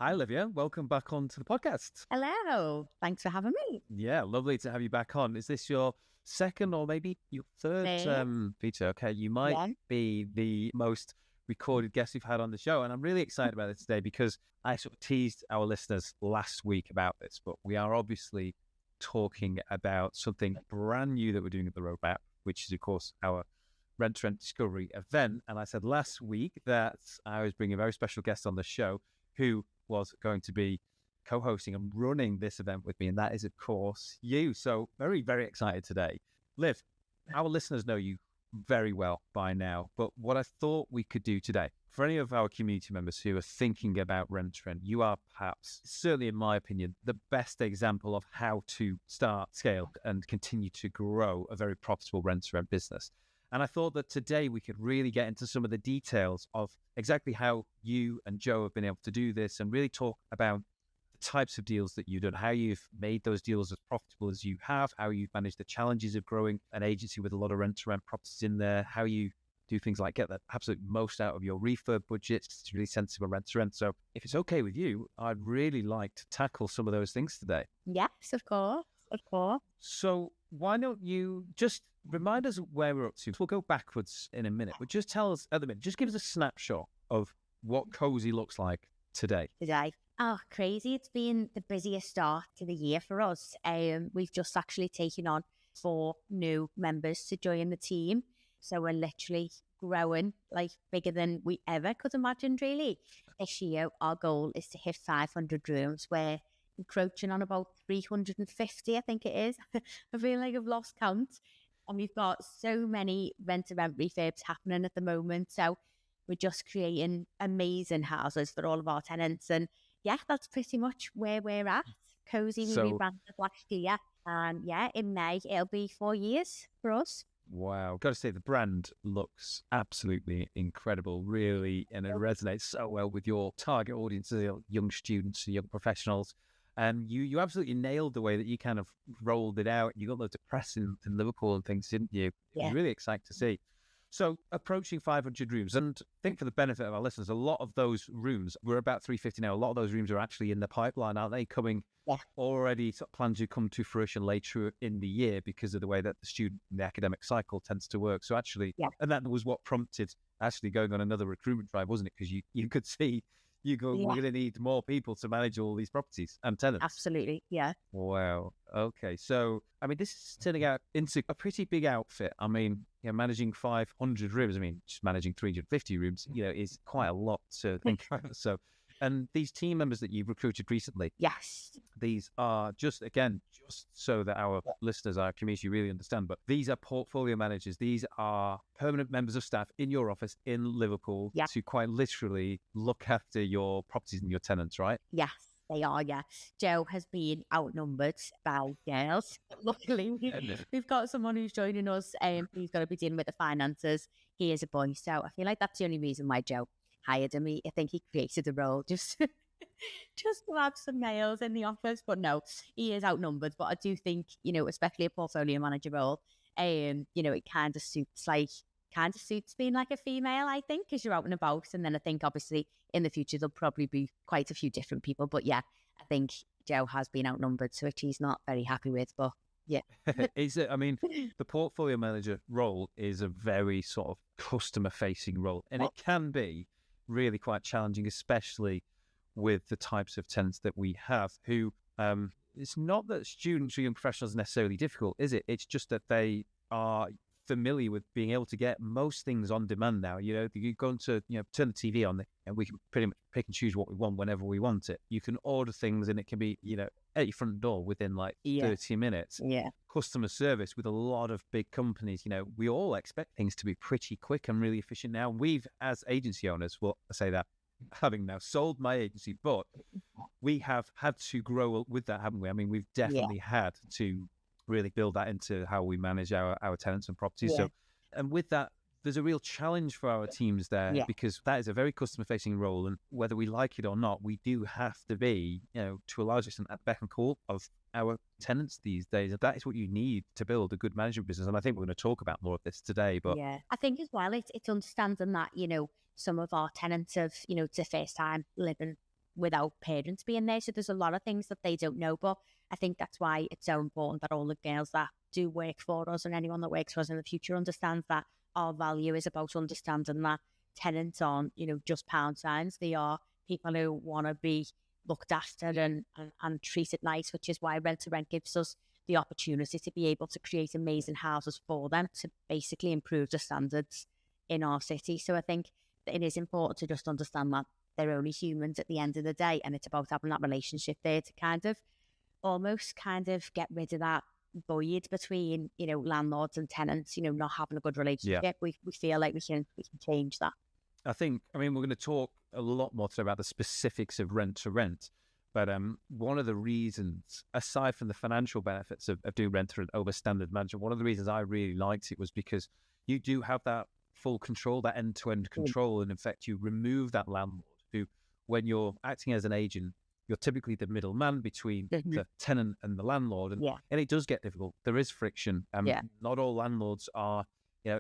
Hi, Olivia. Welcome back onto the podcast. Hello. Thanks for having me. Yeah, lovely to have you back on. Is this your second or maybe your third feature? Okay, you might be the most recorded guest we've had on the show. And I'm really excited about it today because I sort of teased our listeners last week about this, but we are obviously talking about something brand new that we're doing at the Roadmap, which is, of course, our Rent-to-Rent Discovery event. And I said last week that I was bringing a very special guest on the show who was going to be co-hosting and running this event with me, and that is, of course, you. So very, very excited today. Liv, our listeners know you very well by now, but what I thought we could do today, for any of our community members who are thinking about rent-to-rent, you are perhaps, certainly in my opinion, the best example of how to start, scale, and continue to grow a very profitable rent-to-rent business. And I thought that today we could really get into some of the details of exactly how you and Joe have been able to do this and really talk about the types of deals that you've done, how you've made those deals as profitable as you have, how you've managed the challenges of growing an agency with a lot of rent-to-rent properties in there, how you do things like get the absolute most out of your refurb budget. It's really sensible rent-to-rent. So if it's okay with you, I'd really like to tackle some of those things today. Yes, of course. Of course. So why don't you just remind us where we're up to? We'll go backwards in a minute, but just tell us at the minute, just give us a snapshot of what Cosi looks like today. Oh, crazy. It's been the busiest start to the year for us. We've just actually taken on 4 new members to join the team. So we're literally growing like bigger than we ever could imagine, really. This year, our goal is to hit 500 rooms. We're encroaching on about 350, I think it is. I feel like I've lost count. And we've got so many rent-to-rent refurbs happening at the moment. So we're just creating amazing houses for all of our tenants. And yeah, that's pretty much where we're at. Cosi, we rebranded last year. And yeah, in May, it'll be 4 years for us. Wow. Got to say, the brand looks absolutely incredible, really. And it resonates so well with your target audience, young students, young professionals. And you absolutely nailed the way that you kind of rolled it out. You got loads of press in Liverpool and things, didn't you? It was really exciting to see. So approaching 500 rooms, and I think for the benefit of our listeners, a lot of those rooms, we're about 350 now, a lot of those rooms are actually in the pipeline, aren't they? Coming already, sort of planned to come to fruition later in the year because of the way that the academic cycle tends to work. So actually, and that was what prompted actually going on another recruitment drive, wasn't it? Because you could see, we're going to need more people to manage all these properties and tenants. Absolutely, yeah. Wow. Okay. So, I mean, this is turning out into a pretty big outfit. I mean, managing 500 rooms, just managing 350 rooms, is quite a lot to think about. So, and these team members that you've recruited recently, these are just so that our listeners, our community really understand, but these are portfolio managers. These are permanent members of staff in your office in Liverpool to quite literally look after your properties and your tenants, right? Yes, they are, yeah. Joe has been outnumbered by girls. Luckily, we've got someone who's joining us who's going to be dealing with the finances. He is a boy, so I feel like that's the only reason why Joe hired him. I think he created the role just to have some males in the office. But no, he is outnumbered. But I do think, especially a portfolio manager role, it kind of suits being like a female, I think, because you're out and about. And then I think obviously in the future there'll probably be quite a few different people. But yeah, I think Joe has been outnumbered, so which he's not very happy with. But yeah. The portfolio manager role is a very sort of customer facing role, and it can be really quite challenging, especially with the types of tenants that we have who, it's not that students or young professionals are necessarily difficult, is it? It's just that they are familiar with being able to get most things on demand now. You go into, turn the TV on and we can pretty much pick and choose what we want whenever we want it. You can order things and it can be, at your front door within like 30 minutes. Yeah. Customer service with a lot of big companies, we all expect things to be pretty quick and really efficient now. We've, as agency owners, I say that having now sold my agency, but we have had to grow with that, haven't we? We've definitely had to really build that into how we manage our tenants and properties. So, and with that, there's a real challenge for our teams there because that is a very customer facing role. And whether we like it or not, we do have to be, to a large extent at the beck and call of our tenants these days. That is what you need to build a good management business. And I think we're going to talk about more of this today. But I think as well, it's understanding that, some of our tenants have, it's their first time living without parents being there. So there's a lot of things that they don't know. But I think that's why it's so important that all the girls that do work for us and anyone that works for us in the future understands that our value is about understanding that tenants aren't, just pound signs. They are people who want to be looked after and treated nice, which is why Rent-to-Rent gives us the opportunity to be able to create amazing houses for them to basically improve the standards in our city. So I think that it is important to just understand that they're only humans at the end of the day, and it's about having that relationship there to kind of get rid of that void between, landlords and tenants, not having a good relationship. Yeah. We feel like we can change that. We're going to talk a lot more today about the specifics of rent-to-rent. But one of the reasons, aside from the financial benefits of doing rent-to-rent over standard management, one of the reasons I really liked it was because you do have that full control, that end-to-end control. And in fact, you remove that landlord who, when you're acting as an agent, you're typically the middleman between the tenant and the landlord. And it does get difficult. There is friction. Not all landlords are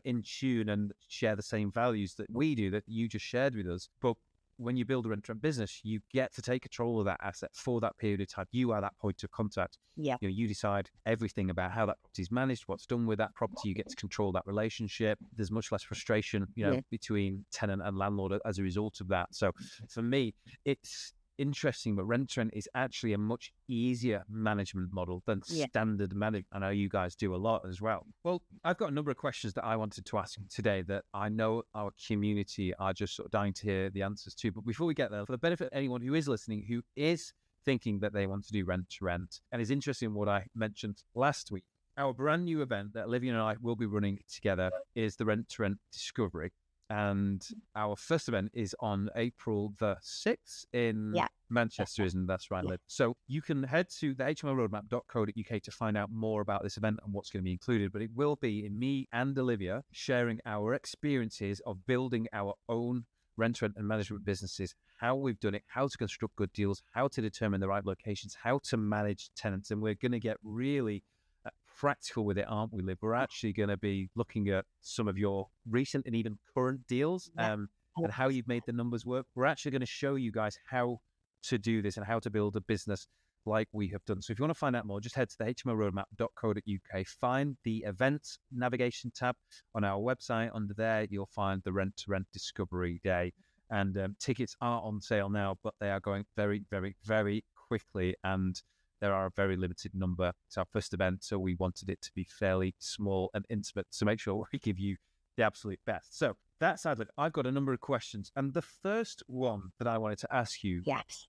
in tune and share the same values that we do, that you just shared with us. But when you build a rent-to-rent business, you get to take control of that asset for that period of time. You are that point of contact. You decide everything about how that property is managed, what's done with that property. You get to control that relationship. There's much less frustration, between tenant and landlord as a result of that. So for me, it's interesting, but rent-to-rent is actually a much easier management model than standard management. I know you guys do a lot as well. Well, I've got a number of questions that I wanted to ask you today that I know our community are just sort of dying to hear the answers to. But before we get there, for the benefit of anyone who is listening, who is thinking that they want to do rent-to-rent and is interested in what I mentioned last week, our brand new event that Olivia and I will be running together is the Rent-to-Rent Discovery. And our first event is on April the 6th in Manchester, isn't that's right, Liv? So you can head to the hmoroadmap.co.uk to find out more about this event and what's going to be included. But it will be in me and Olivia sharing our experiences of building our own rent-to-rent and management businesses, how we've done it, how to construct good deals, how to determine the right locations, how to manage tenants. And we're going to get really practical with it, aren't we, Liv? We're actually going to be looking at some of your recent and even current deals and how you've made the numbers work. We're actually going to show you guys how to do this and how to build a business like we have done. So if you want to find out more, just head to the hmoroadmap.co.uk, find the events navigation tab on our website. Under there, you'll find the Rent-to-Rent Discovery Day. And tickets are on sale now, but they are going very, very, very quickly. And there are a very limited number. It's our first event, so we wanted it to be fairly small and intimate to make sure we give you the absolute best. So that side, I've got a number of questions. And the first one that I wanted to ask you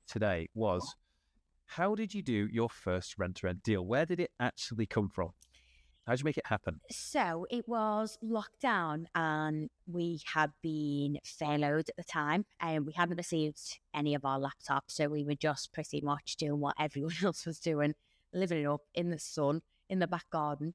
today was, how did you do your first rent-to-rent deal? Where did it actually come from? How did you make it happen? So it was lockdown and we had been furloughed at the time and we hadn't received any of our laptops. So we were just pretty much doing what everyone else was doing, living it up in the sun, in the back garden,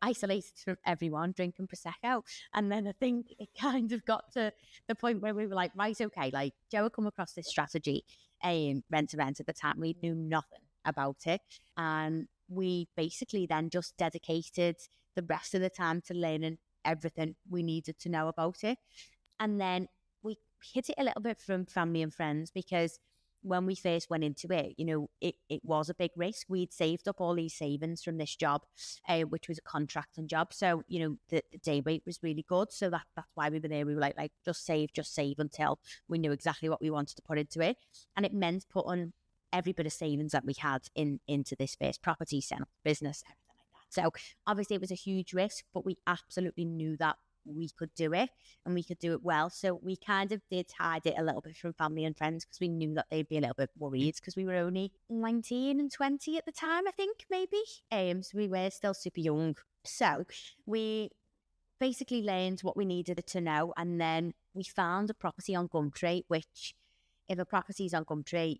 isolated from everyone, drinking Prosecco. And then I think it kind of got to the point where we were like, right, okay, like Joe had come across this strategy, rent-to-rent at the time. We knew nothing about it. And we basically then just dedicated the rest of the time to learning everything we needed to know about it. And then we hit it a little bit from family and friends because when we first went into it, it was a big risk. We'd saved up all these savings from this job, which was a contracting job. So, the day rate was really good. So that's why we were there. We were like just save until we knew exactly what we wanted to put into it. And it meant putting every bit of savings that we had into this first property, set up business, everything like that. So obviously it was a huge risk, but we absolutely knew that we could do it and we could do it well. So we kind of did hide it a little bit from family and friends because we knew that they'd be a little bit worried because we were only 19 and 20 at the time, I think, maybe. So we were still super young. So we basically learned what we needed to know, and then we found a property on Gumtree, which if a property's on Gumtree,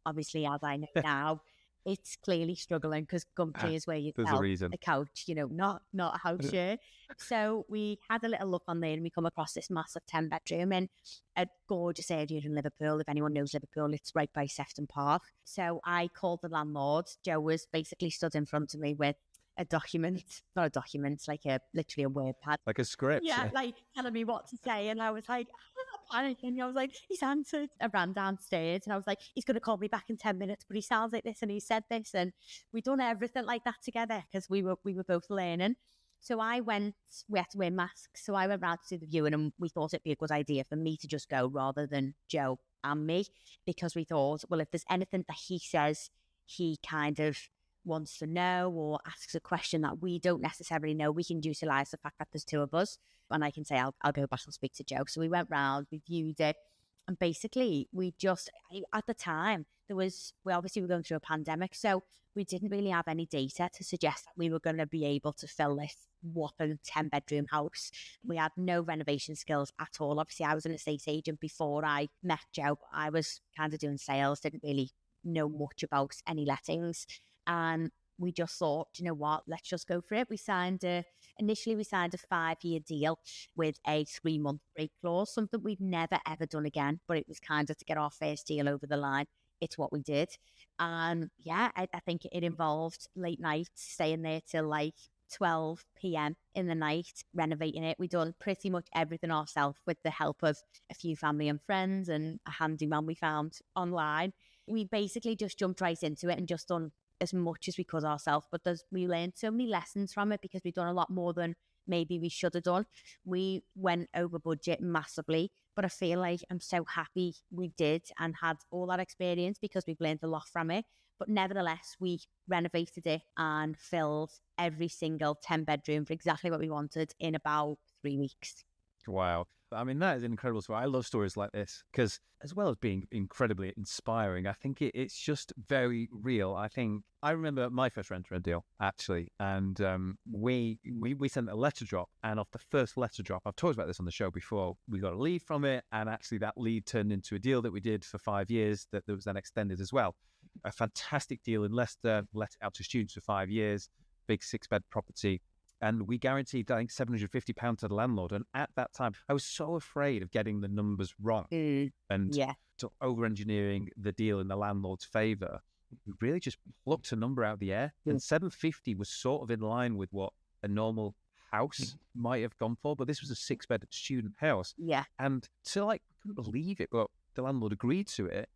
obviously, as I know now, it's clearly struggling because Gumtree is where you sell a couch, not a house share. So we had a little look on there and we come across this massive 10-bedroom in a gorgeous area in Liverpool. If anyone knows Liverpool, it's right by Sefton Park. So I called the landlord. Joe was basically stood in front of me with a document, not a document, like literally a word pad. Like a script. Yeah, like telling me what to say. And I was like, panicking. I was like, he's answered. I ran downstairs and I was like, he's going to call me back in 10 minutes, but he sounds like this and he said this. And we done everything like that together because we were both learning. So we had to wear masks. So I went round to the viewing and we thought it'd be a good idea for me to just go rather than Joe and me, because we thought, well, if there's anything that he says he kind of wants to know or asks a question that we don't necessarily know, we can utilise the fact that there's two of us. And I can say, I'll go back and speak to Joe. So we went round, we viewed it. And basically, at the time, we obviously were going through a pandemic. So we didn't really have any data to suggest that we were going to be able to fill this whopping 10-bedroom house. We had no renovation skills at all. Obviously, I was an estate agent before I met Joe. I was kind of doing sales, didn't really know much about any lettings. And we just thought, you know what, let's just go for it. Initially we signed a 5-year deal with a 3-month break clause, something we've never ever done again, but it was kind of to get our first deal over the line. It's what we did. And yeah, I think it involved late nights, staying there till like 12 p.m. in the night, renovating it. We done pretty much everything ourselves with the help of a few family and friends and a handyman we found online. We basically just jumped right into it and just done as much as we could ourselves, but we learned so many lessons from it because we've done a lot more than maybe we should have done. We went over budget massively, but I feel like I'm so happy we did and had all that experience because we've learned a lot from it. But nevertheless, we renovated it and filled every single 10-bedroom for exactly what we wanted in about 3 weeks. Wow. I mean, that is an incredible story. I love stories like this because, as well as being incredibly inspiring, I think it's just very real. I remember my first rent-to-rent deal, actually, and we sent a letter drop, and off the first letter drop, I've talked about this on the show before, we got a lead from it, and actually that lead turned into a deal that we did for 5 years that was then extended as well. A fantastic deal in Leicester, let it out to students for 5 years, big 6-bed property. And we guaranteed, I think, £750 to the landlord. And at that time, I was so afraid of getting the numbers wrong and over-engineering the deal in the landlord's favour. We really just plucked a number out of the air. And 750 was sort of in line with what a normal house might have gone for. But this was a 6-bed student house. Yeah. And so, I couldn't believe it, but the landlord agreed to it.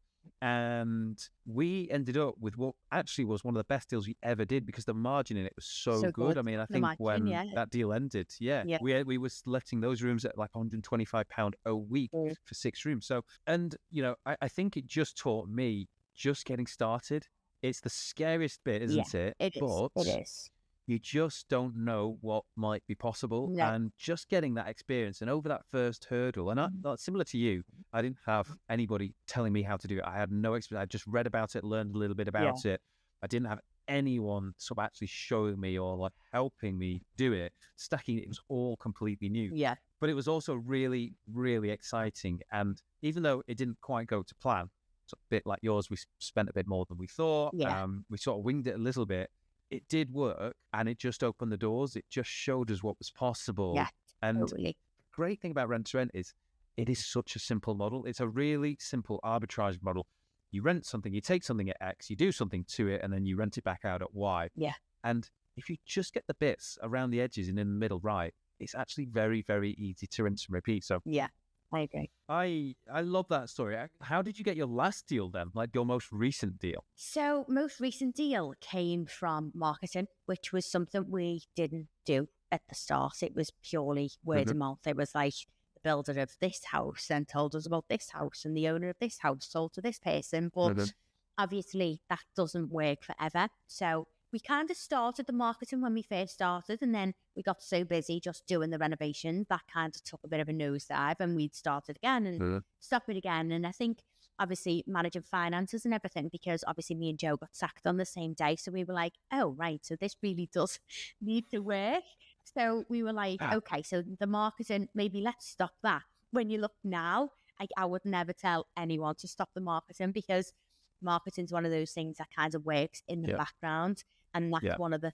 And we ended up with what actually was one of the best deals we ever did because the margin in it was so good. I mean, I think when that deal ended, we were letting those rooms at like £125 a week for 6 rooms. So, and you know, I think it just taught me just getting started. It's the scariest bit, isn't it? It is. You just don't know what might be possible. No. And just getting that experience and over that first hurdle, and similar to you, I didn't have anybody telling me how to do it. I had no experience. I just read about it, learned a little bit about it. I didn't have anyone sort of actually showing me or like helping me do it. Stacking it was all completely new. Yeah. But it was also really, really exciting. And even though it didn't quite go to plan, it's a bit like yours, we spent a bit more than we thought. Yeah. We sort of winged it a little bit. It did work, and it just opened the doors. It just showed us what was possible. Yeah, and totally. The great thing about rent-to-rent is it is such a simple model. It's a really simple arbitrage model. You rent something, you take something at X, you do something to it, and then you rent it back out at Y. Yeah. And if you just get the bits around the edges and in the middle right, it's actually very, very easy to rinse and repeat. So yeah. I agree. I love that story. How did you get your last deal then? Like your most recent deal? So most recent deal came from marketing, which was something we didn't do at the start. It was purely word of mouth. It was like the builder of this house and told us about this house and the owner of this house sold to this person. But obviously that doesn't work forever. So we kind of started the marketing when we first started, and then we got so busy just doing the renovations that kind of took a bit of a nosedive, and we'd started again and stopped it again. And I think obviously managing finances and everything, because obviously me and Joe got sacked on the same day. So we were like, oh, right, so this really does need to work. So we were like, okay, so the marketing, maybe let's stop that. When you look now, I would never tell anyone to stop the marketing because marketing's one of those things that kind of works in the background. And that's one of the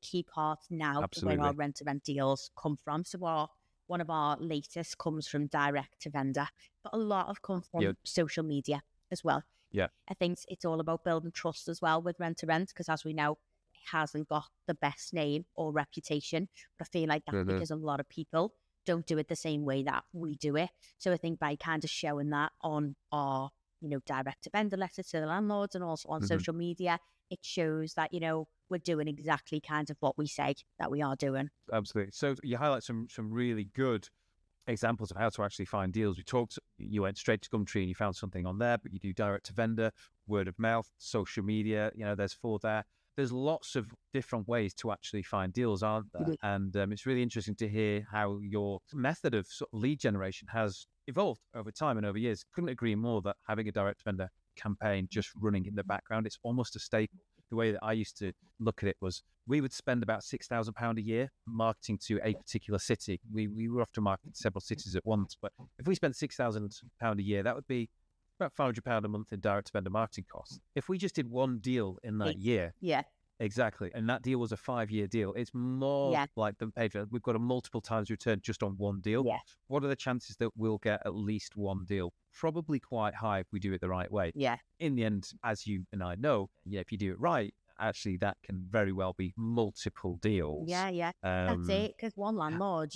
key parts now where our rent-to-rent deals come from. So one of our latest comes from direct to vendor, but a lot of come from social media as well. Yeah, I think it's all about building trust as well with rent-to-rent because, as we know, it hasn't got the best name or reputation. But I feel like that's because a lot of people don't do it the same way that we do it. So I think by kind of showing that on our, direct to vendor letter to the landlords and also on social media, it shows that, we're doing exactly kind of what we say that we are doing. Absolutely. So you highlight some really good examples of how to actually find deals. You went straight to Gumtree and you found something on there, but you do direct to vendor, word of mouth, social media, there's 4 there. There's lots of different ways to actually find deals, aren't there? And it's really interesting to hear how your method of sort of lead generation has evolved over time and over years. Couldn't agree more that having a direct to vendor campaign just running in the background, it's almost a staple. The way that I used to look at it was we would spend about £6,000 a year marketing to a particular city. We were often marketing several cities at once, but if we spent £6,000 a year, that would be about £500 a month in direct vendor marketing costs. If we just did one deal in that year, exactly, and that deal was a 5-year deal, it's more like than paid for. We've got a multiple times return just on one deal. What are the chances that we'll get at least one deal? Probably quite high if we do it the right way. In the end, as you and I know, if you do it right, actually that can very well be multiple deals. That's it. Because one landlord,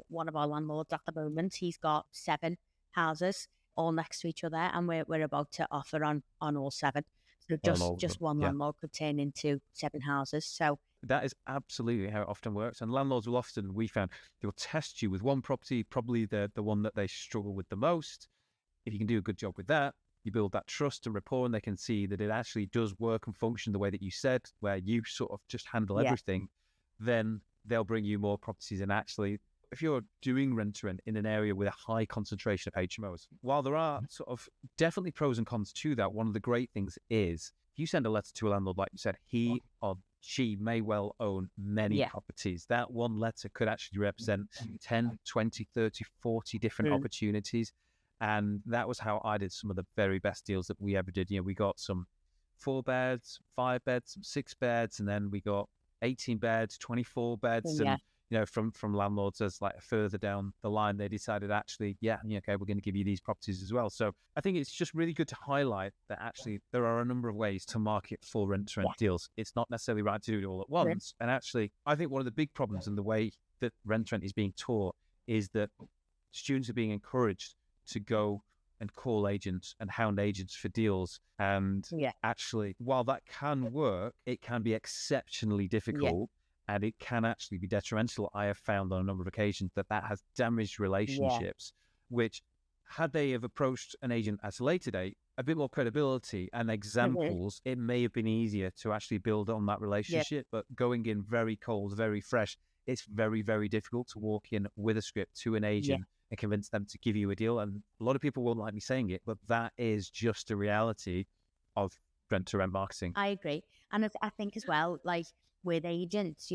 one of our landlords at the moment, he's got 7 houses all next to each other, and we're about to offer on all 7. So just one landlord could turn into 7 houses. So that is absolutely how it often works. And landlords will often, we found, they'll test you with one property, probably the one that they struggle with the most. If you can do a good job with that, you build that trust and rapport, and they can see that it actually does work and function the way that you said, where you sort of just handle everything. Then they'll bring you more properties. And actually, if you're doing rent-to-rent in an area with a high concentration of HMOs, while there are sort of definitely pros and cons to that, one of the great things is if you send a letter to a landlord, like you said, he or she may well own many properties. That one letter could actually represent 10, 20, 30, 40 different opportunities. And that was how I did some of the very best deals that we ever did. We got some 4 beds, 5 beds, some 6 beds, and then we got 18 beds, 24 beds, and from landlords as like further down the line, they decided actually, okay, we're going to give you these properties as well. So I think it's just really good to highlight that actually there are a number of ways to market for rent-to-rent deals. It's not necessarily right to do it all at once. And actually, I think one of the big problems in the way that rent-to-rent is being taught is that students are being encouraged to go and call agents and hound agents for deals. And actually, while that can work, it can be exceptionally difficult. And it can actually be detrimental. I have found on a number of occasions that has damaged relationships, which had they have approached an agent at a later date, a bit more credibility and examples, it may have been easier to actually build on that relationship. But going in very cold, very fresh, it's very, very difficult to walk in with a script to an agent and convince them to give you a deal. And a lot of people won't like me saying it, but that is just a reality of rent-to-rent marketing. I agree. And I think as well, like, with agents,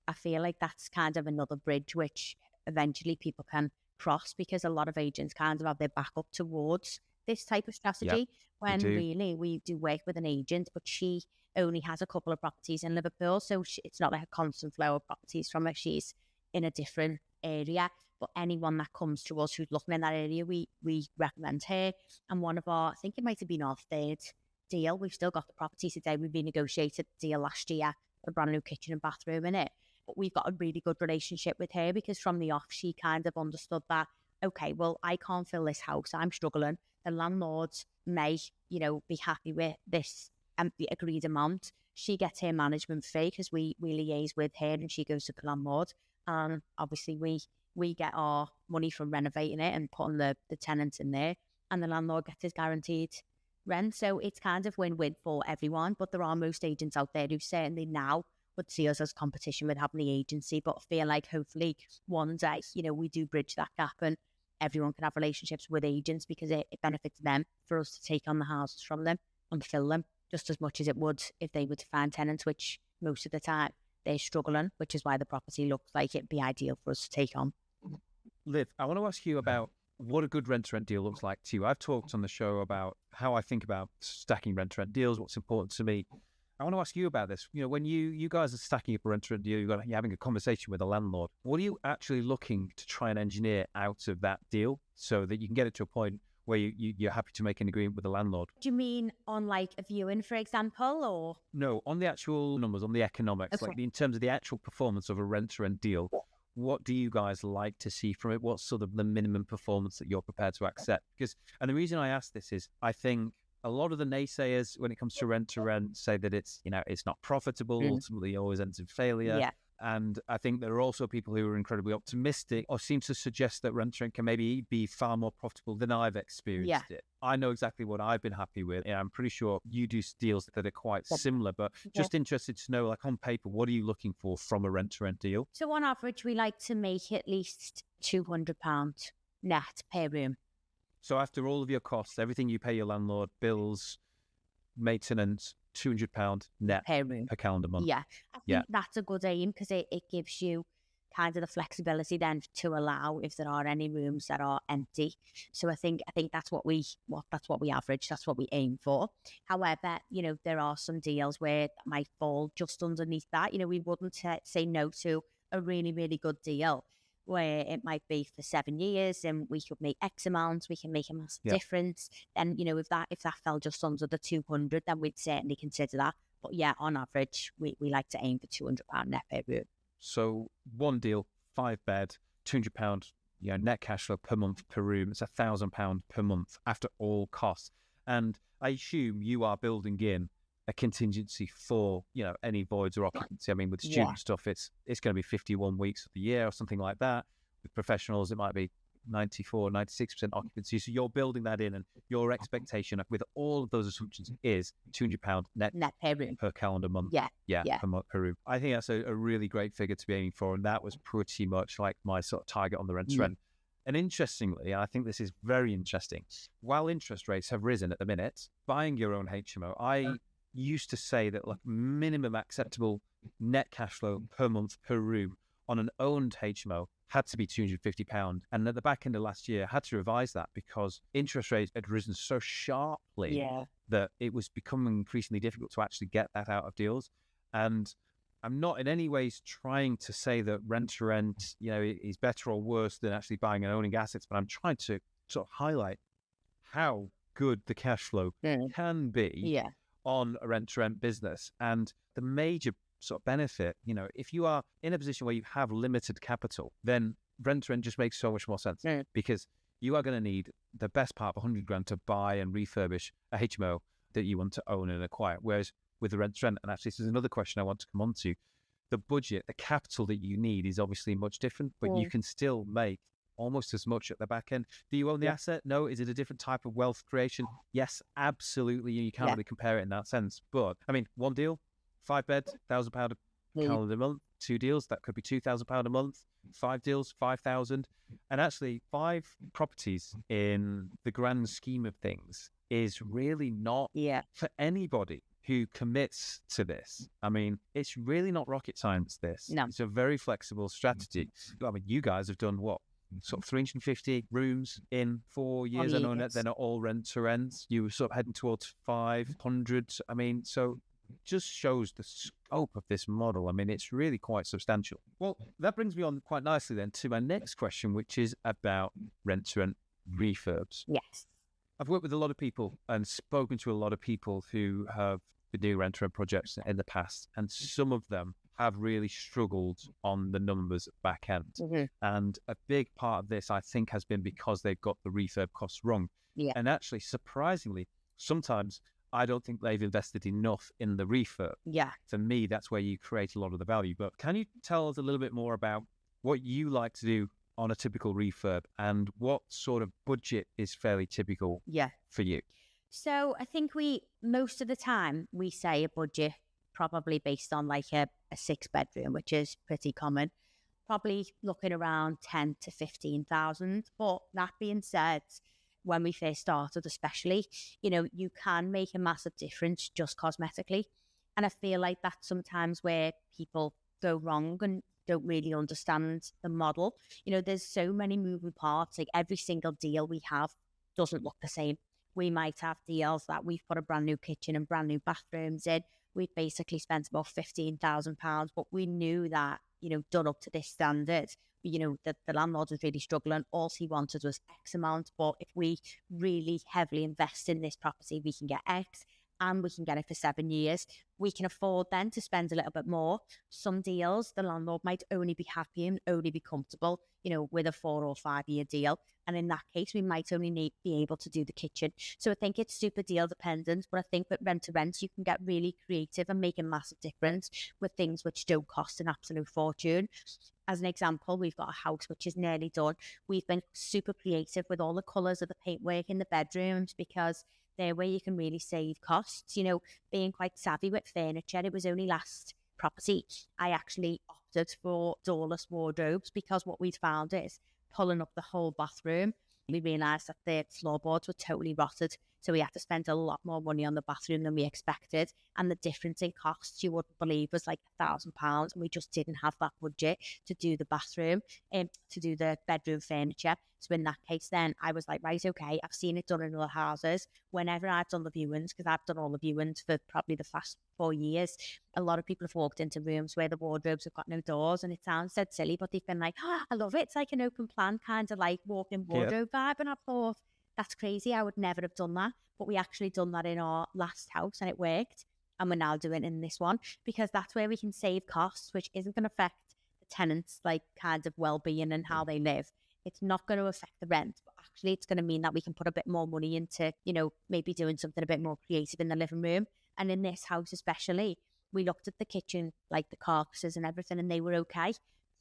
I feel like that's kind of another bridge which eventually people can cross, because a lot of agents kind of have their back up towards this type of strategy when really we do work with an agent, but she only has a couple of properties in Liverpool. So it's not like a constant flow of properties from her. She's in a different area. But anyone that comes to us who's looking in that area, we recommend her. And one of our, I think it might have been our 3rd deal. We've still got the property today. We've renegotiated the deal last year, a brand new kitchen and bathroom in it. But we've got a really good relationship with her, because from the off, she kind of understood that, okay, well, I can't fill this house. I'm struggling. The landlords may, be happy with this the agreed amount. She gets her management fee because we liaise with her and she goes to the landlord. And obviously we get our money from renovating it and putting the tenants in there, and the landlord gets his guaranteed rent. So it's kind of win-win for everyone. But there are most agents out there who certainly now would see us as competition with having the agency, but feel like hopefully one day, we do bridge that gap and everyone can have relationships with agents, because it benefits them for us to take on the houses from them and fill them just as much as it would if they were to find tenants, which most of the time they're struggling, which is why the property looks like it'd be ideal for us to take on. Liv, I want to ask you about what a good rent-to-rent deal looks like to you. I've talked on the show about how I think about stacking rent-to-rent deals, what's important to me. I want to ask you about this. When you guys are stacking up a rent-to-rent deal, you're having a conversation with a landlord. What are you actually looking to try and engineer out of that deal so that you can get it to a point where you're happy to make an agreement with the landlord? Do you mean on like a viewing, for example, or? No, on the actual numbers, on the economics, like in terms of the actual performance of a rent-to-rent deal. what do you guys like to see from it? What's sort of the minimum performance that you're prepared to accept? And the reason I ask this is I think a lot of the naysayers when it comes to rent say that it's, it's not profitable, ultimately always ends in failure. Yeah. And I think there are also people who are incredibly optimistic or seem to suggest that rent-to-rent can maybe be far more profitable than I've experienced it. I know exactly what I've been happy with. I'm pretty sure you do deals that are quite similar, but just interested to know, like on paper, what are you looking for from a rent-to-rent deal? So on average, we like to make at least £200 net per room. So after all of your costs, everything you pay your landlord, bills, maintenance, £200 net per room per calendar month. Yeah, I think that's a good aim because it gives you kind of the flexibility then to allow if there are any rooms that are empty. So I think that's what we average. That's what we aim for. However, there are some deals where that might fall just underneath that. We wouldn't say no to a really, really good deal where it might be for 7 years and we could make X amount, we can make a massive difference. Then, if that fell just under the 200, then we'd certainly consider that. But yeah, on average, we like to aim for £200 net per room. So one deal, 5-bed, £200, net cash flow per month per room. It's £1,000 per month after all costs. And I assume you are building in a contingency for, any voids or occupancy. I mean, with student stuff, it's going to be 51 weeks of the year or something like that. With professionals, it might be 94, 96% occupancy. So you're building that in, and your expectation with all of those assumptions is £200 net per room per calendar month. Per month per room. I think that's a really great figure to be aiming for, and that was pretty much like my sort of target on the rent-to-rent. And interestingly, I think this is very interesting, while interest rates have risen at the minute, buying your own HMO, I used to say that like minimum acceptable net cash flow per month per room on an owned HMO had to be £250. And at the back end of last year, I had to revise that because interest rates had risen so sharply that it was becoming increasingly difficult to actually get that out of deals. And I'm not in any ways trying to say that rent-to-rent, is better or worse than actually buying and owning assets, but I'm trying to sort of highlight how good the cash flow can be on a rent-to-rent business. And the major sort of benefit, if you are in a position where you have limited capital, then rent-to-rent just makes so much more sense because you are going to need the best part of 100 grand to buy and refurbish a HMO that you want to own and acquire. Whereas with the rent-to-rent, and actually this is another question I want to come on to, the budget, the capital that you need is obviously much different, but you can still make almost as much at the back end. Do you own the asset? No. Is it a different type of wealth creation? Yes, absolutely. You can't really compare it in that sense. But I mean, one deal, 5-bed, £1,000 a calendar month. 2 deals, that could be £2,000 a month. 5 deals, 5,000. And actually 5 properties in the grand scheme of things is really not for anybody who commits to this. I mean, it's really not rocket science, this. No. It's a very flexible strategy. I mean, you guys have done what? Sort of 350 rooms in 4 years. I know that they're not all rent-to-rent. You were sort of heading towards 500. I mean, so just shows the scope of this model. I mean, it's really quite substantial. Well, that brings me on quite nicely then to my next question, which is about rent-to-rent refurbs. Yes. I've worked with a lot of people and spoken to a lot of people who have been doing rent-to-rent projects in the past, and some of them have really struggled on the numbers back end. And a big part of this, I think, has been because they've got the refurb costs wrong. And actually, surprisingly, sometimes I don't think they've invested enough in the refurb. For me, that's where you create a lot of the value. But can you tell us a little bit more about what you like to do on a typical refurb and what sort of budget is fairly typical for you? So I think most of the time we say a budget probably based on like a 6-bedroom, which is pretty common, probably looking around 10 to 15,000. But that being said, when we first started especially, you can make a massive difference just cosmetically. And I feel like that's sometimes where people go wrong and don't really understand the model. There's so many moving parts. Like every single deal we have doesn't look the same. We might have deals that we've put a brand new kitchen and brand new bathrooms in. We've basically spent about £15,000, but we knew that, done up to this standard, the landlord was really struggling. All he wanted was X amount. But if we really heavily invest in this property, we can get X. and we can get it for 7 years. We can afford then to spend a little bit more. Some deals, the landlord might only be happy and only be comfortable, with a 4 or 5 year deal. And in that case, we might only be able to do the kitchen. So I think it's super deal dependent, but I think with rent to rent, you can get really creative and make a massive difference with things which don't cost an absolute fortune. As an example, we've got a house which is nearly done. We've been super creative with all the colours of the paintwork in the bedrooms because they're where you can really save costs. Being quite savvy with furniture, it was only last property I actually opted for doorless wardrobes because what we'd found is pulling up the whole bathroom, we realised that the floorboards were totally rotted. So we had to spend a lot more money on the bathroom than we expected. And the difference in costs, you wouldn't believe, was like £1,000. And we just didn't have that budget to do the bathroom, to do the bedroom furniture. So in that case, then I was like, right, okay, I've seen it done in other houses. Whenever I've done the viewings, because I've done all the viewings for probably the past 4 years, a lot of people have walked into rooms where the wardrobes have got no doors. And it sounds dead silly, but they've been like, I love it. It's like an open plan kind of like walk-in wardrobe vibe. And I thought, that's crazy. I would never have done that. But we actually done that in our last house and it worked. And we're now doing it in this one because that's where we can save costs, which isn't going to affect the tenants' like kind of well-being and how they live. It's not going to affect the rent, but actually it's going to mean that we can put a bit more money into, maybe doing something a bit more creative in the living room. And in this house especially, we looked at the kitchen, like the carcasses and everything, and they were okay.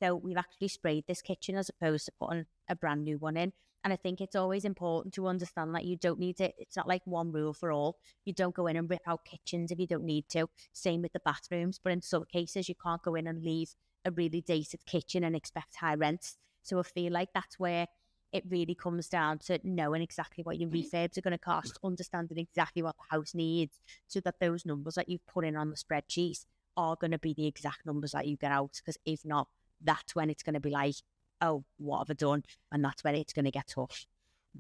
So we've actually sprayed this kitchen as opposed to putting a brand new one in. And I think it's always important to understand that you don't need it. It's not like one rule for all. You don't go in and rip out kitchens if you don't need to. Same with the bathrooms. But in some cases, you can't go in and leave a really dated kitchen and expect high rents. So I feel like that's where it really comes down to knowing exactly what your refurbs are going to cost, understanding exactly what the house needs, so that those numbers that you've put in on the spreadsheet are going to be the exact numbers that you get out. Because if not, that's when it's going to be like, oh, what have I done? And that's when it's going to get tough.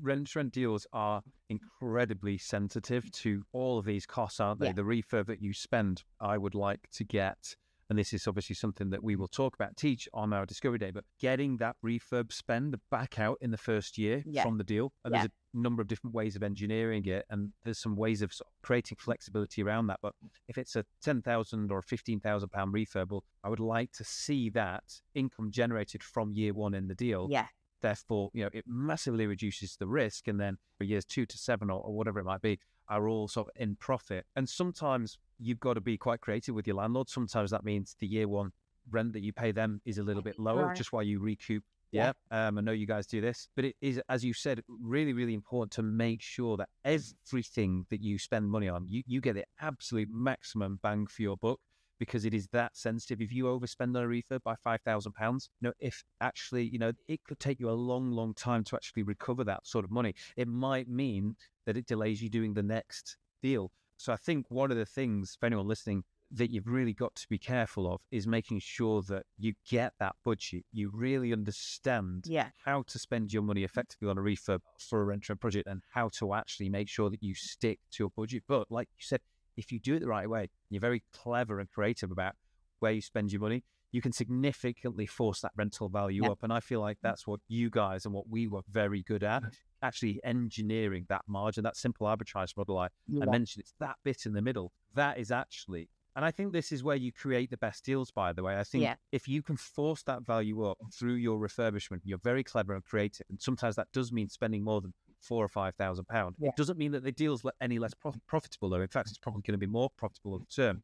Rent deals are incredibly sensitive to all of these costs, aren't they? Yeah. The refurb that you spend, I would like to get, and this is obviously something that we will talk about, teach on our Discovery Day, but getting that refurb spend back out in the first year from the deal. And there's a number of different ways of engineering it, and there's some ways of, sort of creating flexibility around that. But if it's a £10,000 or £15,000 refurb, well, I would like to see that income generated from year one in the deal. Yeah. Therefore, it massively reduces the risk. And then for years 2 to 7 or whatever it might be, are all sort of in profit. And sometimes you've got to be quite creative with your landlord. Sometimes that means the year one rent that you pay them is a little bit lower, just while you recoup. I know you guys do this, but it is, as you said, really, really important to make sure that everything that you spend money on, you get the absolute maximum bang for your buck, because it is that sensitive. If you overspend on a refurb by £5,000, if actually, it could take you a long, long time to actually recover that sort of money. It might mean that it delays you doing the next deal. So I think one of the things, for anyone listening, that you've really got to be careful of is making sure that you get that budget. You really understand how to spend your money effectively on a refurb for a rent-to-rent project, and how to actually make sure that you stick to your budget. But like you said, if you do it the right way, you're very clever and creative about where you spend your money, you can significantly force that rental value up. And I feel like that's what you guys and what we were very good at, actually engineering that margin, that simple arbitrage model I mentioned. It's that bit in the middle. That is actually, and I think this is where you create the best deals, by the way. I think if you can force that value up through your refurbishment, you're very clever and creative. And sometimes that does mean spending more than £4,000 or £5,000. It doesn't mean that the deal's any less profitable, though. In fact, it's probably going to be more profitable long term.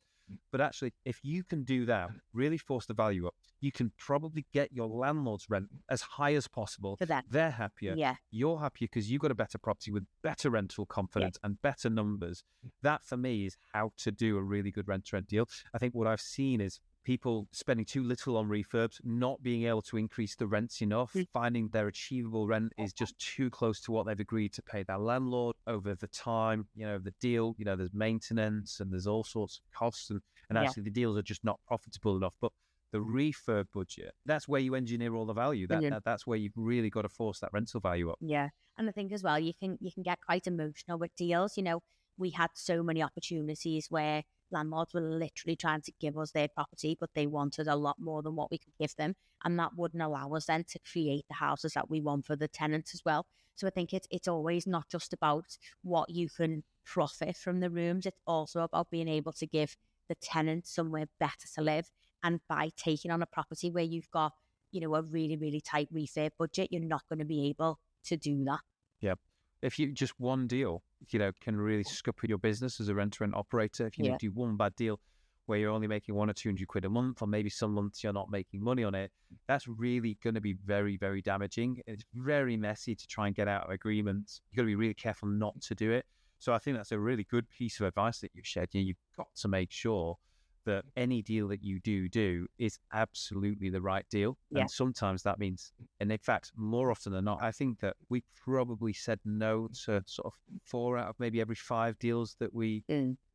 But actually, if you can do that, really force the value up, you can probably get your landlord's rent as high as possible. For that. They're happier. You're happier because you've got a better property with better rental confidence and better numbers. That, for me, is how to do a really good rent-to-rent deal. I think what I've seen is people spending too little on refurbs, not being able to increase the rents enough, finding their achievable rent is just too close to what they've agreed to pay their landlord over the time, the deal, there's maintenance and there's all sorts of costs, and actually the deals are just not profitable enough. But the refurb budget, that's where you engineer all the value. That's where you've really got to force that rental value up. Yeah. And I think as well, you can get quite emotional with deals. We had so many opportunities where landlords were literally trying to give us their property, but they wanted a lot more than what we could give them. And that wouldn't allow us then to create the houses that we want for the tenants as well. So I think it's always not just about what you can profit from the rooms. It's also about being able to give the tenant somewhere better to live. And by taking on a property where you've got, a really, really tight refurb budget, you're not going to be able to do that. Yeah. If you just one deal, can really scupper your business as a rent-to-rent operator. If you do one bad deal where you're only making 100 or 200 quid a month, or maybe some months you're not making money on it, that's really going to be very, very damaging. It's very messy to try and get out of agreements. You've got to be really careful not to do it. So I think that's a really good piece of advice that you've shared. You've got to make sure that any deal that you do is absolutely the right deal. Yeah. And sometimes that means, and in fact, more often than not, I think that we probably said no to sort of 4 out of maybe every 5 deals that we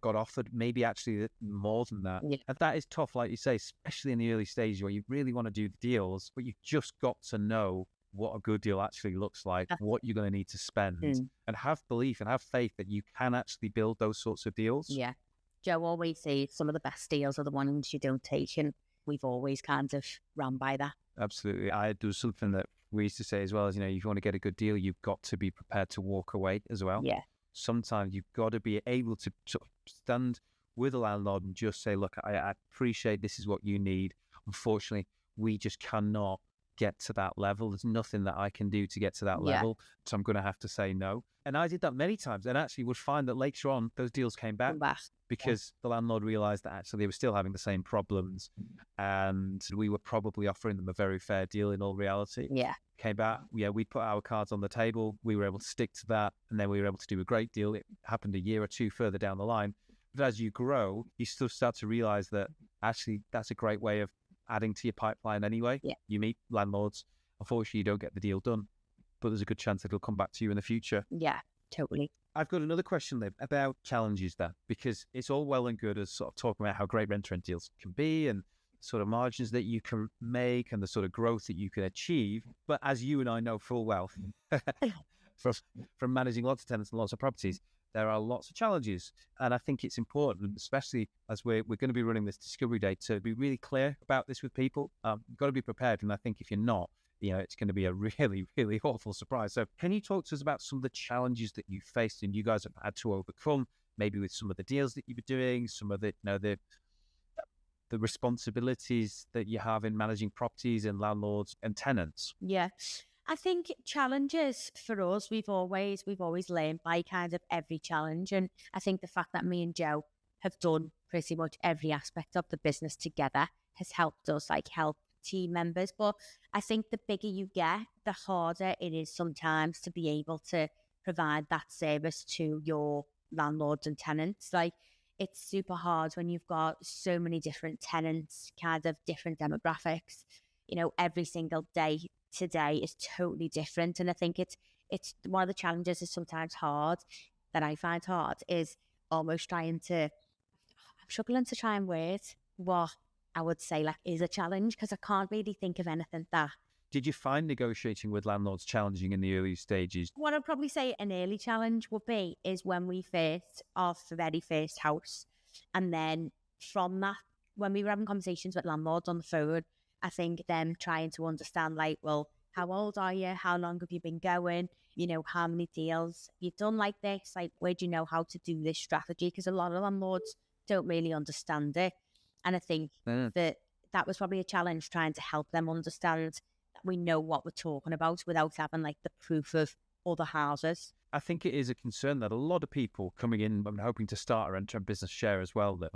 got offered, maybe actually more than that. Yeah. And that is tough, like you say, especially in the early stages where you really want to do the deals, but you've just got to know what a good deal actually looks like, what you're going to need to spend, and have belief and have faith that you can actually build those sorts of deals. Yeah. Joe always says some of the best deals are the ones you don't take, and we've always kind of ran by that. Absolutely. I do something that we used to say as well is, if you want to get a good deal, you've got to be prepared to walk away as well. Yeah. Sometimes you've got to be able to sort of stand with a landlord and just say, look, I appreciate this is what you need. Unfortunately, we just cannot get to that level. There's nothing that I can do to get to that level. So I'm going to have to say no. And I did that many times, and actually would find that later on those deals came back because the landlord realized that actually they were still having the same problems, and we were probably offering them a very fair deal in all reality. Yeah. Came back. Yeah, we put our cards on the table. We were able to stick to that, and then we were able to do a great deal. It happened a year or two further down the line. But as you grow, you still start to realize that actually that's a great way of adding to your pipeline anyway. Yeah. You meet landlords. Unfortunately, you don't get the deal done, but there's a good chance it'll come back to you in the future. Yeah, totally. I've got another question, Liv, about challenges there, because it's all well and good as sort of talking about how great rent-to-rent deals can be and sort of margins that you can make and the sort of growth that you can achieve. But as you and I know full well, from managing lots of tenants and lots of properties, there are lots of challenges. And I think it's important, especially as we're going to be running this Discovery Day, to be really clear about this with people. You've got to be prepared. And I think if you're not, it's going to be a really, really awful surprise. So can you talk to us about some of the challenges that you faced and you guys have had to overcome, maybe with some of the deals that you've been doing, some of the, the responsibilities that you have in managing properties and landlords and tenants? Yeah. I think challenges for us, we've always learned by kind of every challenge. And I think the fact that me and Joe have done pretty much every aspect of the business together has helped us help team members. But I think the bigger you get, the harder it is sometimes to be able to provide that service to your landlords and tenants. It's super hard when you've got so many different tenants, kind of different demographics. Every single day today is totally different. And I think it's one of the challenges is sometimes hard, that I find hard, is almost I'm struggling to try and word what I would say is a challenge, because I can't really think of anything that. Did you find negotiating with landlords challenging in the early stages? What I'd probably say an early challenge would be is when we first, our very first house. And then from that, when we were having conversations with landlords on the phone, I think them trying to understand well, how old are you? How long have you been going? How many deals have you done like this? Where do you know how to do this strategy? Because a lot of landlords don't really understand it. And I think that was probably a challenge, trying to help them understand that we know what we're talking about without having the proof of other houses. I think it is a concern that a lot of people coming in and hoping to start a rent-to-rent business share as well. That,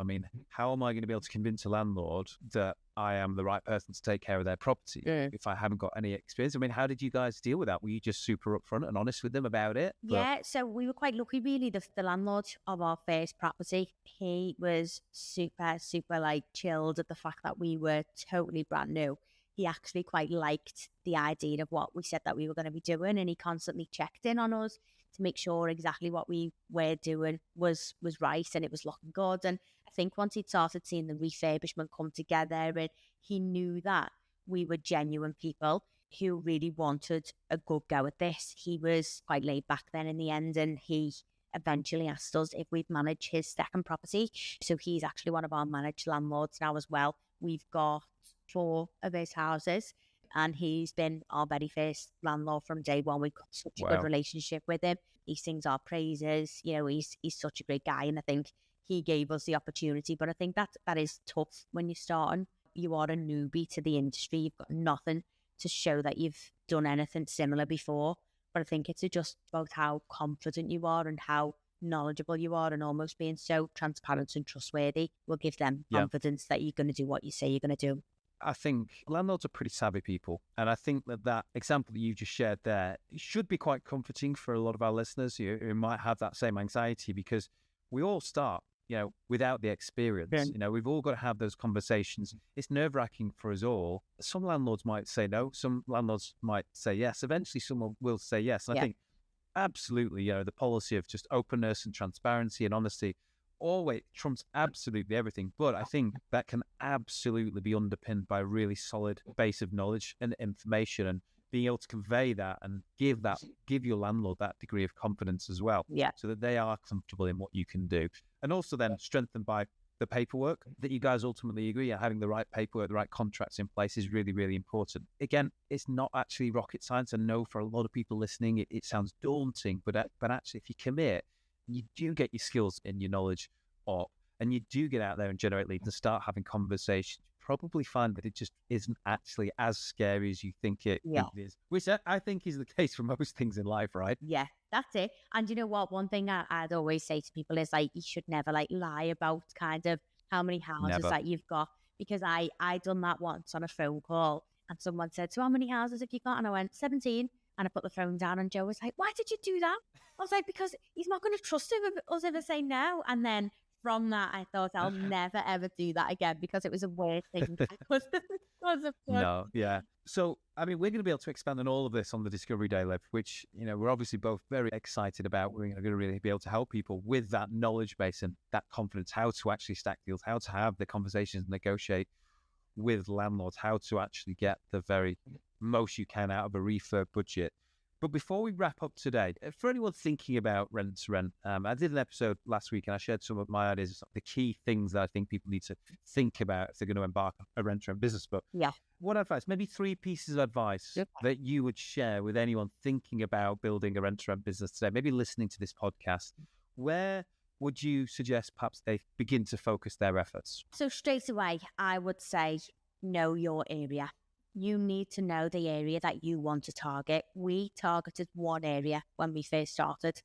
how am I going to be able to convince a landlord that I am the right person to take care of their property if I haven't got any experience? How did you guys deal with that? Were you just super upfront and honest with them about it? Yeah, so we were quite lucky, really. The landlord of our first property, he was super, super chilled at the fact that we were totally brand new. He actually quite liked the idea of what we said that we were going to be doing, and he constantly checked in on us to make sure exactly what we were doing was right and it was looking good. And I think once he'd started seeing the refurbishment come together, and he knew that we were genuine people who really wanted a good go at this, he was quite laid back then in the end, and he eventually asked us if we'd manage his second property. So he's actually one of our managed landlords now as well. We've got 4 of his houses, and he's been our very first landlord from day one. We've got such a good relationship with him. He sings our praises. You know, he's such a great guy, and I think he gave us the opportunity. But I think that is tough when you're starting. You are a newbie to the industry. You've got nothing to show that you've done anything similar before. But I think it's just about how confident you are and how knowledgeable you are, and almost being so transparent and trustworthy will give them confidence that you're going to do what you say you're going to do. I think landlords are pretty savvy people. And I think that example that you just shared there should be quite comforting for a lot of our listeners who might have that same anxiety, because we all start, without the experience. We've all got to have those conversations. It's nerve-wracking for us all. Some landlords might say no. Some landlords might say yes. Eventually someone will say yes. And I think absolutely, the policy of just openness and transparency and honesty always trumps absolutely everything. But I think that can absolutely be underpinned by a really solid base of knowledge and information, and being able to convey that and give your landlord that degree of confidence as well, so that they are comfortable in what you can do. And also then strengthened by the paperwork that you guys ultimately agree on. Having the right paperwork, the right contracts in place is really, really important. Again, it's not actually rocket science. I know for a lot of people listening, it sounds daunting, but actually if you commit, you do get your skills and your knowledge up, and you do get out there and generate leads and start having conversations. Probably find that it just isn't actually as scary as you think it is, which I think is the case for most things in life, right? Yeah, that's it. And you know what? One thing I'd always say to people is you should never lie about kind of how many houses that you've got, because I done that once on a phone call, and someone said, "So how many houses have you got?" And I went, 17. And I put the phone down, and Joe was like, "Why did you do that?" I was like, "Because he's not going to trust us if I say no." And then from that, I thought I'll never, ever do that again, because it was a weird thing. So, I mean, we're going to be able to expand on all of this on the Discovery Day, Liv, which, we're obviously both very excited about. We're going to really be able to help people with that knowledge base and that confidence, how to actually stack deals, how to have the conversations, negotiate with landlords, how to actually get the very most you can out of a refurb budget. But before we wrap up today, for anyone thinking about rent-to-rent, I did an episode last week and I shared some of my ideas, the key things that I think people need to think about if they're going to embark on a rent-to-rent business. But what advice, maybe 3 pieces of advice that you would share with anyone thinking about building a rent-to-rent business today, maybe listening to this podcast, where would you suggest perhaps they begin to focus their efforts? So straight away, I would say know your area. You need to know the area that you want to target. We targeted one area when we first started.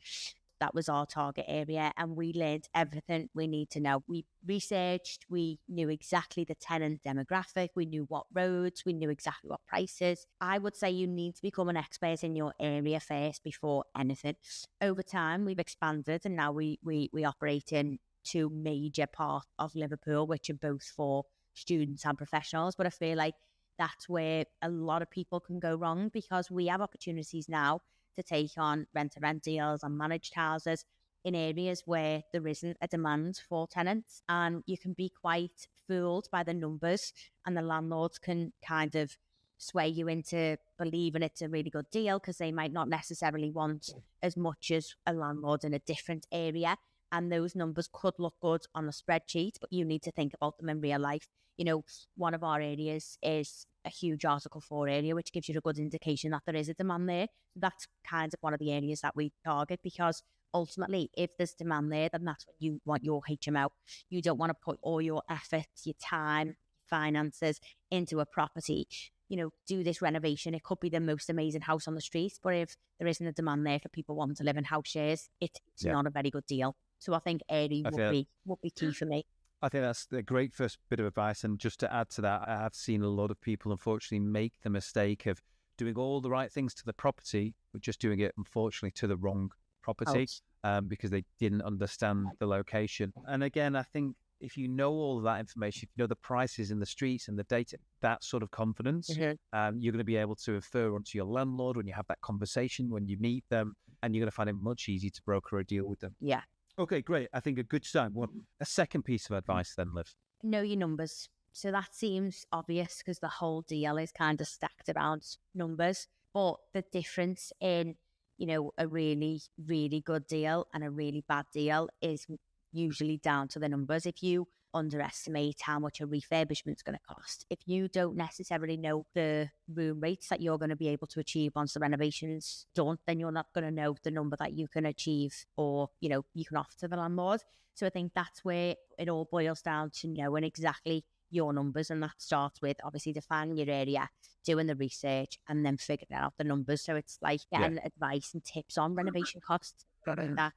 That was our target area, and we learned everything we need to know. We researched, we knew exactly the tenant demographic, we knew what roads, we knew exactly what prices. I would say you need to become an expert in your area first before anything. Over time, we've expanded, and now we operate in 2 major parts of Liverpool, which are both for students and professionals. But I feel like that's where a lot of people can go wrong, because we have opportunities now to take on rent-to-rent deals and managed houses in areas where there isn't a demand for tenants, and you can be quite fooled by the numbers, and the landlords can kind of sway you into believing it's a really good deal because they might not necessarily want as much as a landlord in a different area. And those numbers could look good on a spreadsheet, but you need to think about them in real life. One of our areas is a huge Article 4 area, which gives you a good indication that there is a demand there. So that's kind of one of the areas that we target, because ultimately, if there's demand there, then that's what you want your HMO. You don't want to put all your efforts, your time, finances into a property. Do this renovation. It could be the most amazing house on the street, but if there isn't a demand there for people wanting to live in house shares, it's not a very good deal. So I think area would be key for me. I think that's a great first bit of advice. And just to add to that, I have seen a lot of people, unfortunately, make the mistake of doing all the right things to the property, but just doing it, unfortunately, to the wrong property because they didn't understand the location. And again, I think if you know all of that information, if you know the prices in the streets and the data, that sort of confidence, you're going to be able to infer onto your landlord when you have that conversation, when you meet them, and you're going to find it much easier to broker a deal with them. Yeah. Okay, great. I think a good start. A second piece of advice then, Liv. Know your numbers. So that seems obvious because the whole deal is kind of stacked around numbers. But the difference in a really, really good deal and a really bad deal is usually down to the numbers. If you underestimate how much a refurbishment is going to cost, if you don't necessarily know the room rates that you're going to be able to achieve once the renovation's done, then you're not going to know the number that you can achieve or, you can offer to the landlord. So I think that's where it all boils down to knowing exactly your numbers, and that starts with obviously defining your area, doing the research, and then figuring out the numbers. So it's like getting advice and tips on renovation costs. That.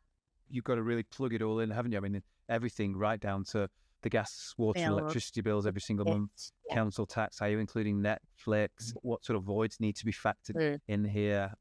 You've got to really plug it all in, haven't you? I mean, everything right down to the gas, water, and electricity bills every single month, council tax, are you including Netflix? What sort of voids need to be factored in here?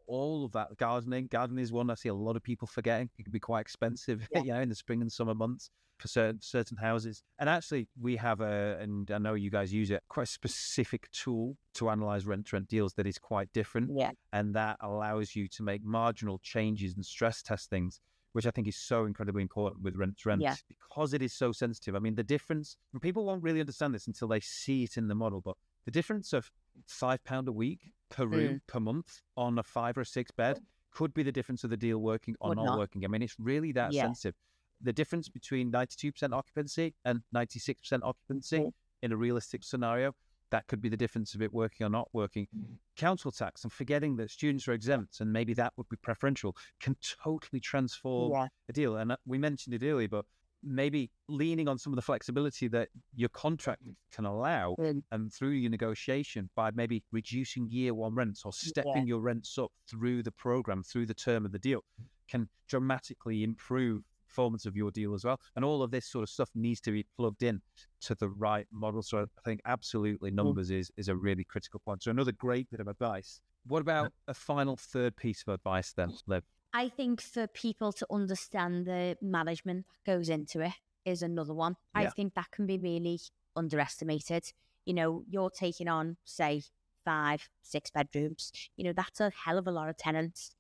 All of that. Gardening is one I see a lot of people forgetting. It can be quite expensive, in the spring and summer months for certain houses. And actually, we have and I know you guys use it, quite a specific tool to analyze rent-to-rent deals that is quite different. Yeah. And that allows you to make marginal changes and stress test things, which I think is so incredibly important with rent-to-rent because it is so sensitive. I mean, the difference, and people won't really understand this until they see it in the model, but the difference of £5 a week per room per month on a 5 or 6 bed could be the difference of the deal working or not working. I mean, it's really that sensitive. The difference between 92% occupancy and 96% occupancy in a realistic scenario, that could be the difference of it working or not working. Council tax and forgetting that students are exempt and maybe that would be preferential can totally transform a deal. And we mentioned it earlier, but maybe leaning on some of the flexibility that your contract can allow and through your negotiation by maybe reducing year one rents or stepping your rents up through the program, through the term of the deal, can dramatically improve performance of your deal as well. And all of this sort of stuff needs to be plugged in to the right model. So I think absolutely numbers is a really critical point. So another great bit of advice. What about a final third piece of advice then, Liv? I think for people to understand the management that goes into it is another one. I think that can be really underestimated. You're taking on, say, 5, 6 bedrooms. That's a hell of a lot of tenants.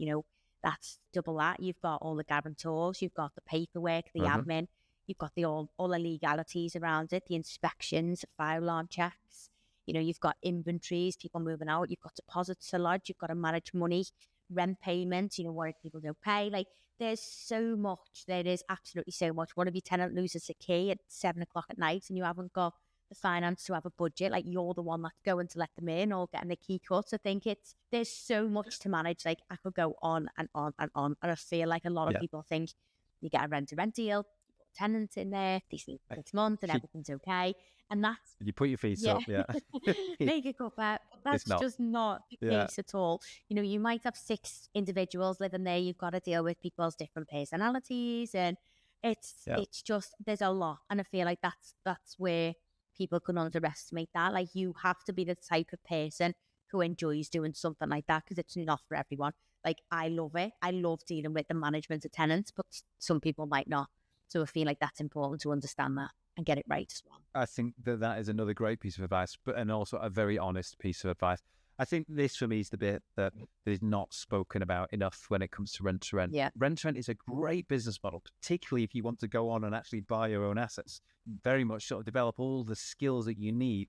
That's double that. You've got all the guarantors, you've got the paperwork, the admin, you've got all the legalities around it, the inspections, the fire alarm checks. You've got inventories, people moving out, you've got deposits to lodge, you've got to manage money, rent payments, what if people don't pay? Like, there's so much. There is absolutely so much. What if your tenant loses a key at 7 o'clock at night and you haven't got the finance to have a budget? Like, you're the one that's going to let them in or getting the key cut. I think there's so much to manage. Like, I could go on and on and on. And I feel like a lot of people think you get a rent-to-rent deal, you put a tenant in there, they sleep 6 months and everything's okay. And that's... You put your feet up, make a cuppa. That's just not the case at all. You might have 6 individuals living there. You've got to deal with people's different personalities. And it's just, there's a lot. And I feel like that's where people can underestimate that. Like, you have to be the type of person who enjoys doing something like that because it's not for everyone. Like, I love it. I love dealing with the management of tenants, but some people might not. So I feel like that's important to understand that and get it right as well. I think that is another great piece of advice, and also a very honest piece of advice. I think this for me is the bit that is not spoken about enough when it comes to rent-to-rent. Yeah. Rent-to-rent is a great business model, particularly if you want to go on and actually buy your own assets. Very much sort of develop all the skills that you need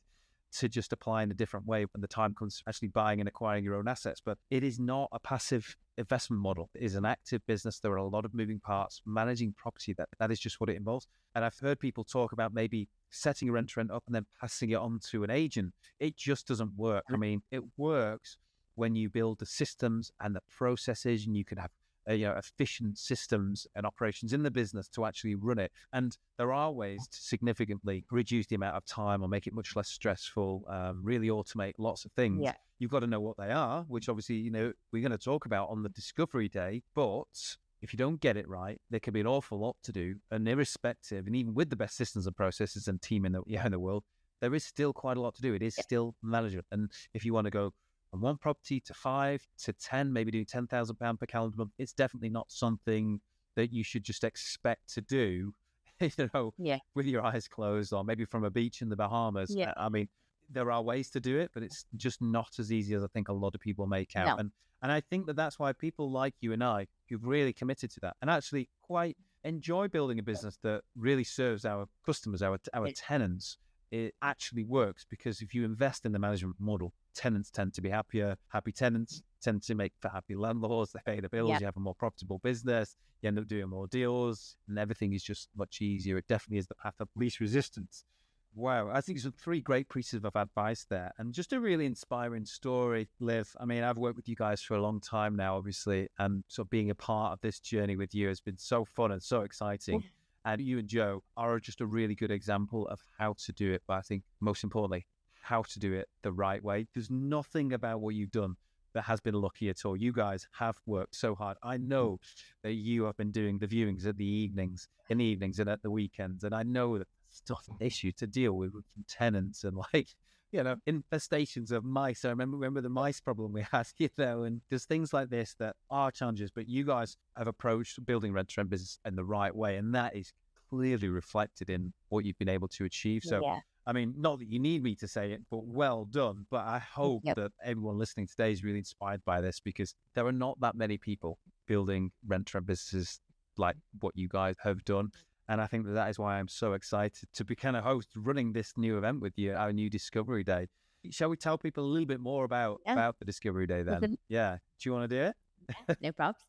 to just apply in a different way when the time comes to actually buying and acquiring your own assets. But it is not a passive investment model. It is an active business. There are a lot of moving parts. Managing property, that is just what it involves. And I've heard people talk about maybe setting a rent-to-rent up and then passing it on to an agent. It just doesn't work. I mean, it works when you build the systems and the processes, and you can have efficient systems and operations in the business to actually run it. And there are ways to significantly reduce the amount of time or make it much less stressful, really automate lots of things. Yeah. You've got to know what they are, which obviously, we're going to talk about on the discovery day. But if you don't get it right, there can be an awful lot to do. And irrespective, and even with the best systems and processes and team in the world, there is still quite a lot to do. It is still management. And if you want to go from 1 property to 5 to 10, maybe doing £10,000 per calendar month, it's definitely not something that you should just expect to do, with your eyes closed, or maybe from a beach in the Bahamas. Yeah. I mean, there are ways to do it, but it's just not as easy as I think a lot of people make out. No. And I think that's why people like you and I, who've really committed to that and actually quite enjoy building a business that really serves our customers, our tenants, it actually works, because if you invest in the management model, tenants tend to be happier. Happy tenants tend to make for happy landlords. They pay the bills. You have a more profitable business. You end up doing more deals, and everything is just much easier. It definitely is the path of least resistance. Wow, I think there's 3 great pieces of advice there, and just a really inspiring story, Liv. I mean, I've worked with you guys for a long time now, obviously, and so being a part of this journey with you has been so fun and so exciting. And you and Joe are just a really good example of how to do it, but I think most importantly, how to do it the right way. There's nothing about what you've done that has been lucky at all. You guys have worked so hard. I know that you have been doing the viewings in the evenings and at the weekends, and I know that tough issue to deal with tenants and infestations of mice. I remember the mice problem we had, and there's things like this that are challenges, but you guys have approached building rent-to-rent business in the right way, and that is clearly reflected in what you've been able to achieve. So I mean, not that you need me to say it, but well done. But I hope that everyone listening today is really inspired by this, because there are not that many people building rent-to-rent businesses like what you guys have done. And I think that is why I'm so excited to be kind of running this new event with you, our new Discovery Day. Shall we tell people a little bit more about the Discovery Day then? Yeah. Do you want to do it? No problems.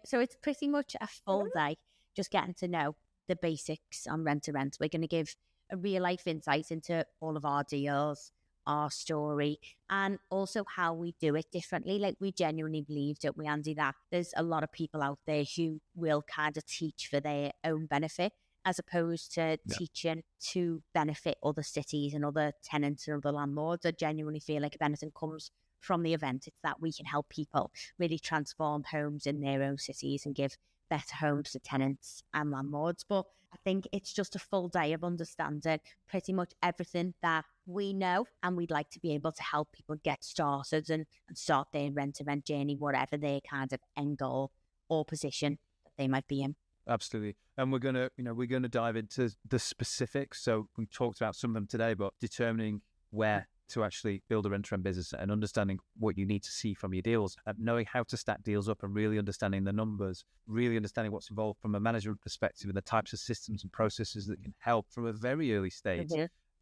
So it's pretty much a full day, just getting to know the basics on rent-to-rent. We're going to give a real life insight into all of our deals, our story, and also how we do it differently. Like, we genuinely believe, don't we, Andy, that there's a lot of people out there who will kind of teach for their own benefit, as opposed to teaching to benefit other cities and other tenants and other landlords. I genuinely feel like if anything comes from the event, it's that we can help people really transform homes in their own cities and give better homes to tenants and landlords. But I think it's just a full day of understanding pretty much everything that we know, and we'd like to be able to help people get started and start their rent-to-rent journey, whatever their kind of end goal or position that they might be in. Absolutely. And we're gonna dive into the specifics. So we talked about some of them today, but determining where to actually build a rent-to-rent business and understanding what you need to see from your deals, and knowing how to stack deals up and really understanding the numbers, really understanding what's involved from a management perspective and the types of systems and processes that can help from a very early stage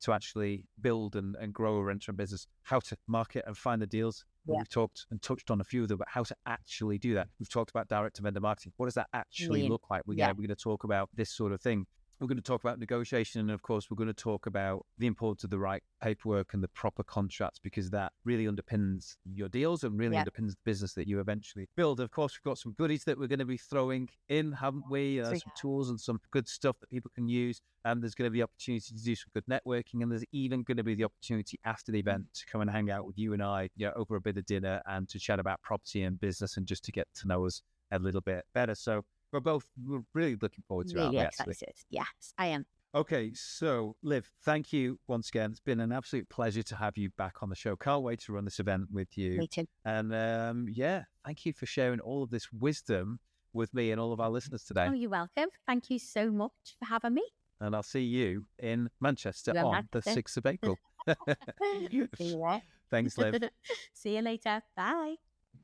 to actually build and grow a rent-to-rent business, how to market and find the deals. We've talked and touched on a few of them, but how to actually do that. We've talked about direct-to-vendor marketing. What does that actually look like? We're going to talk about this sort of thing. We're going to talk about negotiation, and of course, we're going to talk about the importance of the right paperwork and the proper contracts, because that really underpins your deals and really underpins the business that you eventually build. Of course, we've got some goodies that we're going to be throwing in, haven't we? Some tools and some good stuff that people can use. And there's going to be opportunity to do some good networking, and there's even going to be the opportunity after the event to come and hang out with you and I, over a bit of dinner and to chat about property and business and just to get to know us a little bit better. So we're really looking forward to it. Really excited. Yes, I am. Okay, so Liv, thank you once again. It's been an absolute pleasure to have you back on the show. Can't wait to run this event with you. Me too. And thank you for sharing all of this wisdom with me and all of our listeners today. Oh, you're welcome. Thank you so much for having me. And I'll see you in Manchester on the 6th of April. See you there. Thanks, Liv. See you later. Bye.